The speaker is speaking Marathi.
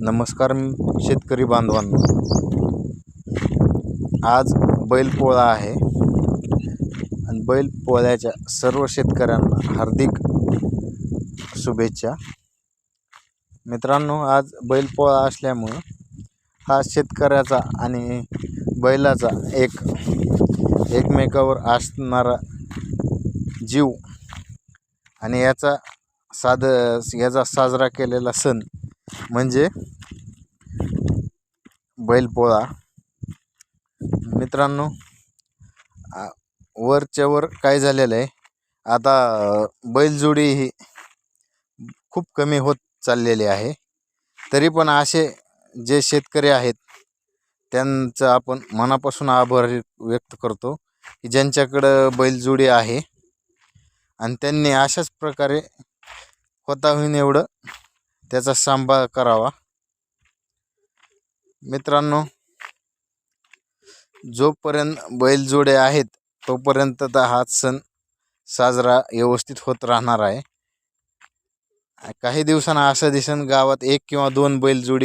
नमस्कार शेतकरी बांधवांनो, आज बैलपोळा आहे आणि बैलपोळ्याच्या सर्व शेतकऱ्यांना हार्दिक शुभेच्छा। मित्रांनो, आज बैलपोळा असल्यामुळे हा शेतकऱ्याचा आणि बैलाचा एकमेकावर असणारा जीव आणि याचा साजरा केलेला सण म्हणजे बैलपोळा। मित्रांनो, वरच्या वर काय झालेलं आहे, आता बैलजोडी ही खूप कमी होत चाललेली आहे। तरी पण असे जे शेतकरी आहेत त्यांचं आपण मनापासून आभार व्यक्त करतो की ज्यांच्याकडं बैलजोडी आहे आणि त्यांनी अशाच प्रकारे होता होईन एवढं त्याचा सांभाळ करावा। मित्रांनो, जोपर्यंत बैलजोडे आहेत तोपर्यंत हा सण साजरा व्यवस्थित होत राहणार आहे। काही दिवसांना असं दिसन गावात एक किंवा दोन बैलजोडी